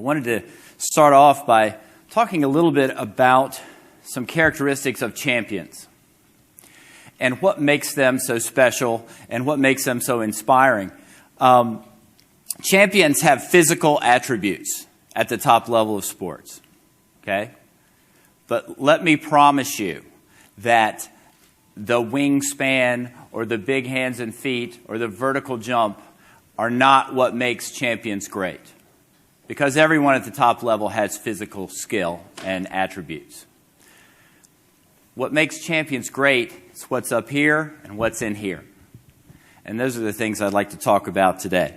wanted to start off by talking a little bit about some characteristics of champions and what makes them so special and what makes them so inspiring. Champions have physical attributes at the top level of sports, okay? But let me promise you that the wingspan or the big hands and feet or the vertical jump are not what makes champions great. Because everyone at the top level has physical skill and attributes. What makes champions great is what's up here and what's in here. And those are the things I'd like to talk about today.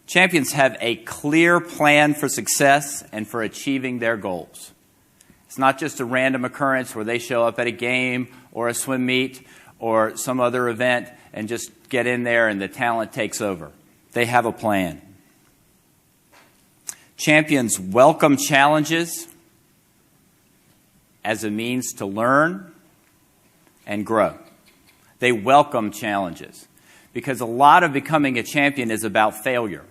Champions have a clear plan for success and for achieving their goals. It's not just a random occurrence where they show up at a game or a swim meet or some other event and just get in there and the talent takes over. They have a plan. Champions welcome challenges as a means to learn and grow. They welcome challenges because a lot of becoming a champion is about failure.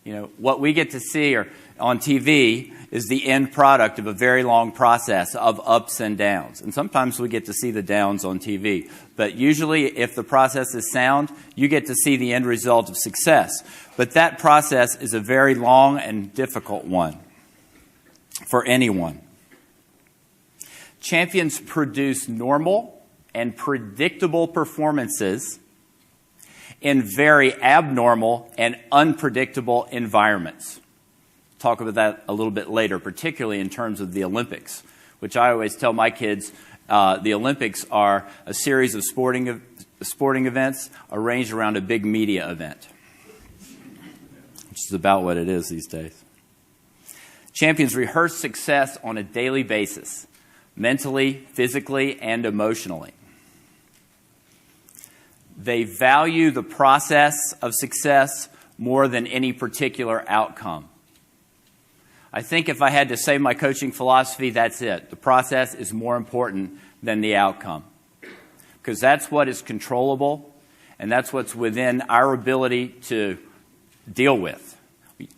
You know, what we get to see on TV is the end product of a very long process of ups and downs. And sometimes we get to see the downs on TV. But usually, if the process is sound, you get to see the end result of success. But that process is a very long and difficult one for anyone. Champions produce normal and predictable performances in very abnormal and unpredictable environments. Talk about that a little bit later, particularly in terms of the Olympics, which I always tell my kids the Olympics are a series of sporting events arranged around a big media event, which is about what it is these days. Champions rehearse success on a daily basis, mentally, physically, and emotionally. They value the process of success more than any particular outcome. I think if I had to say my coaching philosophy, that's it. The process is more important than the outcome. Because that's what is controllable, and that's what's within our ability to deal with.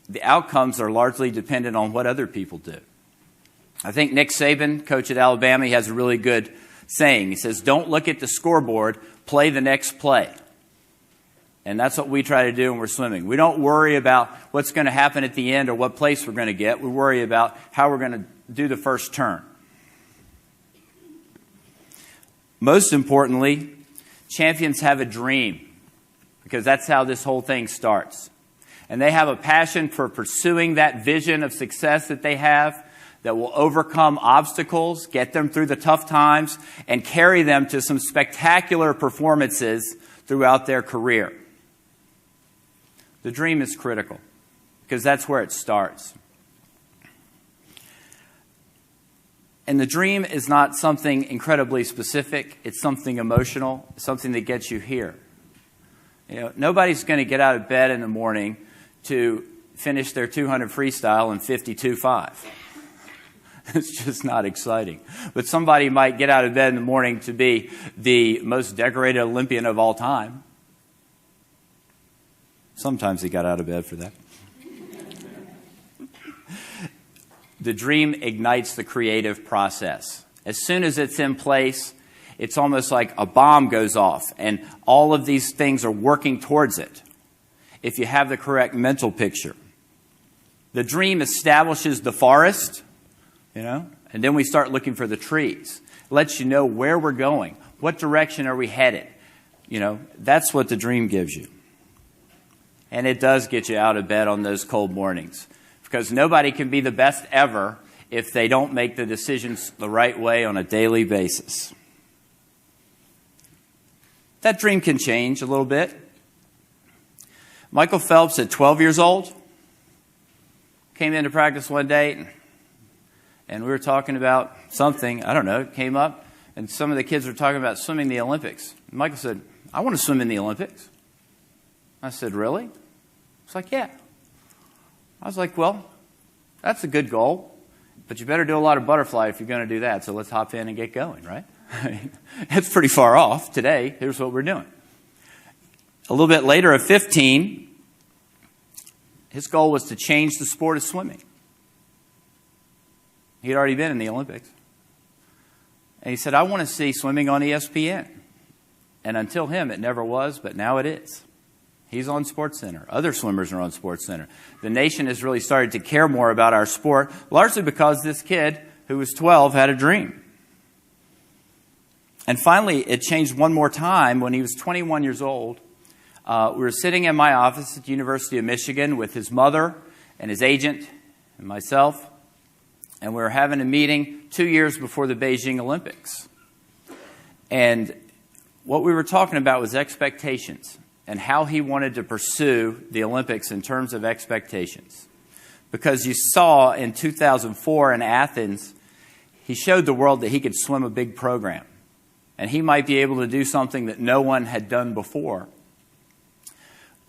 The outcomes are largely dependent on what other people do. I think Nick Saban, coach at Alabama, he has a really good saying. He says, don't look at the scoreboard, play the next play. And that's what we try to do when we're swimming. We don't worry about what's going to happen at the end or what place we're going to get. We worry about how we're going to do the first turn. Most importantly, champions have a dream, because that's how this whole thing starts. And they have a passion for pursuing that vision of success that they have, that will overcome obstacles, get them through the tough times, and carry them to some spectacular performances throughout their career. The dream is critical, because that's where it starts. And the dream is not something incredibly specific. It's something emotional, something that gets you here. You know, nobody's going to get out of bed in the morning to finish their 200 freestyle in 52.5. It's just not exciting. But somebody might get out of bed in the morning to be the most decorated Olympian of all time. Sometimes he got out of bed for that. The dream ignites the creative process. As soon as it's in place, it's almost like a bomb goes off, and all of these things are working towards it if you have the correct mental picture. The dream establishes the forest, and then we start looking for the trees. It lets you know where we're going. What direction are we headed? That's what the dream gives you. And it does get you out of bed on those cold mornings, because nobody can be the best ever if they don't make the decisions the right way on a daily basis. That dream can change a little bit. Michael Phelps, at 12 years old, came into practice one day, and we were talking about something, I don't know, it came up, and some of the kids were talking about swimming the Olympics. And Michael said, I want to swim in the Olympics. I said, really? It's like, yeah. I was like, well, that's a good goal, but you better do a lot of butterfly if you're going to do that, so let's hop in and get going, right? It's pretty far off today. Here's what we're doing. A little bit later, at 15, His goal was to change the sport of swimming. He'd already been in the Olympics. And he said, I want to see swimming on ESPN. And until him, it never was, but now it is. He's on SportsCenter. Other swimmers are on SportsCenter. The nation has really started to care more about our sport, largely because this kid, who was 12, had a dream. And finally, it changed one more time when he was 21 years old. We were sitting in my office at the University of Michigan with his mother and his agent and myself. And we were having a meeting 2 years before the Beijing Olympics. And what we were talking about was expectations and how he wanted to pursue the Olympics in terms of expectations. Because you saw in 2004 in Athens, he showed the world that he could swim a big program. And he might be able to do something that no one had done before.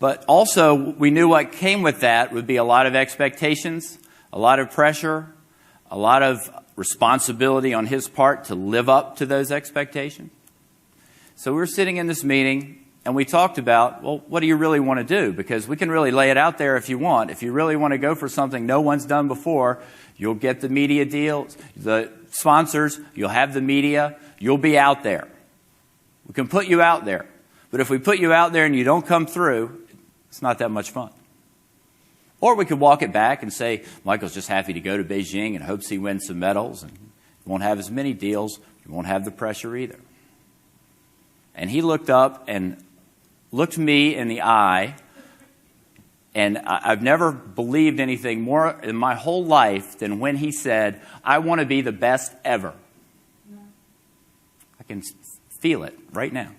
But also, we knew what came with that would be a lot of expectations, a lot of pressure, a lot of responsibility on his part to live up to those expectations. So we were sitting in this meeting, and we talked about, well, what do you really want to do? Because we can really lay it out there if you want. If you really want to go for something no one's done before, you'll get the media deals, the sponsors, you'll have the media, you'll be out there. We can put you out there. But if we put you out there and you don't come through, it's not that much fun. Or we could walk it back and say, Michael's just happy to go to Beijing and hopes he wins some medals and won't have as many deals, he won't have the pressure either. And he looked up and looked me in the eye, and I've never believed anything more in my whole life than when he said, I want to be the best ever. I can feel it right now.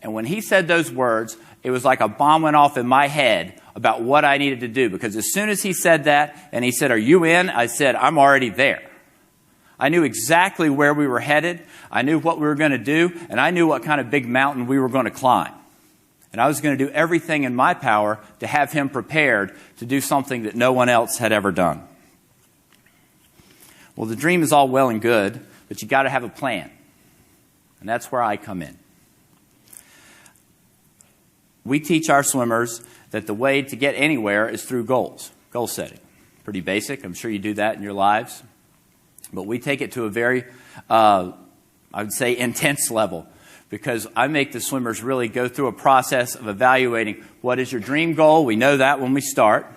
And when he said those words, it was like a bomb went off in my head about what I needed to do. Because as soon as he said that, and he said, are you in? I said, I'm already there. I knew exactly where we were headed. I knew what we were going to do. And I knew what kind of big mountain we were going to climb. And I was going to do everything in my power to have him prepared to do something that no one else had ever done. Well, the dream is all well and good, but you got to have a plan. And that's where I come in. We teach our swimmers that the way to get anywhere is through goals, goal setting. Pretty basic. I'm sure you do that in your lives. But we take it to a very, I would say, intense level. Because I make the swimmers really go through a process of evaluating what is your dream goal. We know that when we start.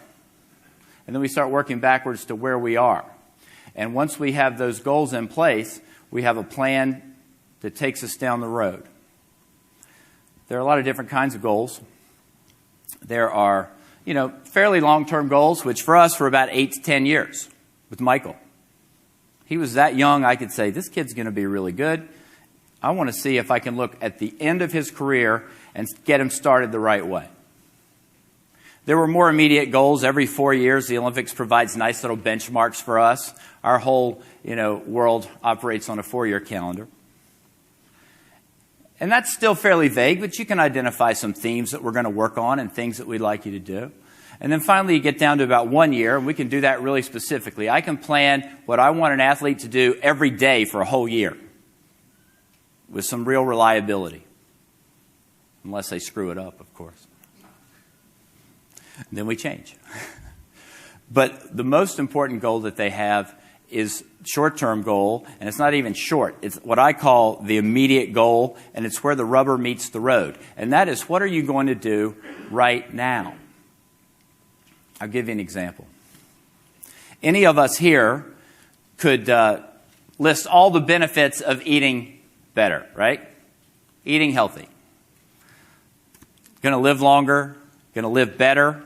And then we start working backwards to where we are. And once we have those goals in place, we have a plan that takes us down the road. There are a lot of different kinds of goals. There are, fairly long-term goals, which for us were about 8 to 10 years with Michael. He was that young, I could say, this kid's going to be really good. I want to see if I can look at the end of his career and get him started the right way. There were more immediate goals. Every 4 years, the Olympics provides nice little benchmarks for us. Our whole, world operates on a 4-year calendar. And that's still fairly vague, but you can identify some themes that we're going to work on and things that we'd like you to do. And then finally, you get down to about 1 year, and we can do that really specifically. I can plan what I want an athlete to do every day for a whole year with some real reliability. Unless they screw it up, of course. And then we change. But the most important goal that they have is short-term goal, and it's not even short. It's what I call the immediate goal, and it's where the rubber meets the road. And that is, what are you going to do right now? I'll give you an example. Any of us here could list all the benefits of eating better, right? Eating healthy. Going to live longer, going to live better,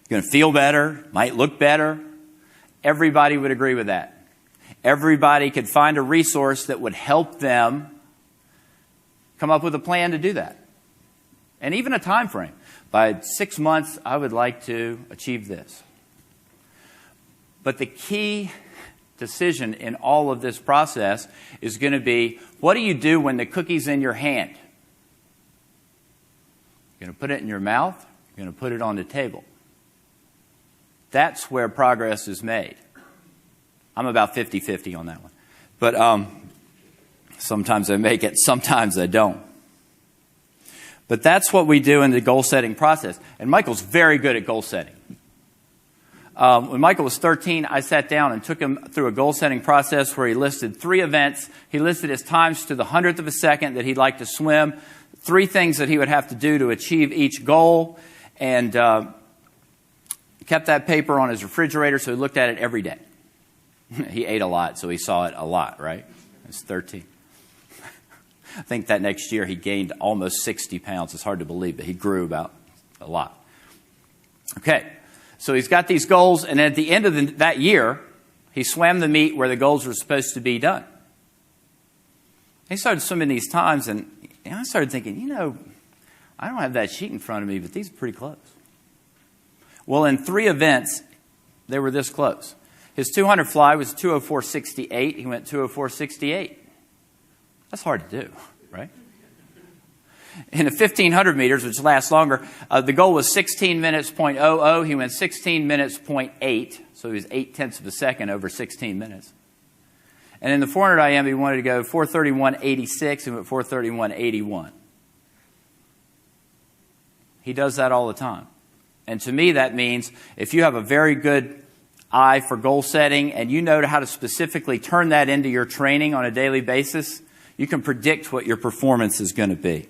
going to feel better, might look better. Everybody would agree with that. Everybody could find a resource that would help them come up with a plan to do that. And even a time frame. By 6 months, I would like to achieve this. But the key decision in all of this process is going to be, what do you do when the cookie's in your hand? You're going to put it in your mouth? You're going to put it on the table. That's where progress is made. I'm about 50-50 on that one. But sometimes I make it, sometimes I don't. But that's what we do in the goal-setting process. And Michael's very good at goal setting. When Michael was 13, I sat down and took him through a goal-setting process where he listed 3 events. He listed his times to the 100th of a second that he'd like to swim, 3 things that he would have to do to achieve each goal, and kept that paper on his refrigerator so he looked at it every day. He ate a lot, so he saw it a lot, right? He was 13. I think that next year he gained almost 60 pounds. It's hard to believe, but he grew about a lot. Okay, so he's got these goals, and at the end of that year, he swam the meet where the goals were supposed to be done. He started swimming these times, and I started thinking, I don't have that sheet in front of me, but these are pretty close. Well, in 3 events, they were this close. His 200 fly was 2:04.68. He went 2:04.68. That's hard to do, right? In the 1,500 meters, which lasts longer, the goal was 16 minutes .00. He went 16 minutes .8, so he was 0.8 of a second over 16 minutes. And in the 400 IM, he wanted to go 4:31.86. He went 4:31.81. He does that all the time. And to me, that means if you have a very good eye for goal setting and you know how to specifically turn that into your training on a daily basis, you can predict what your performance is going to be.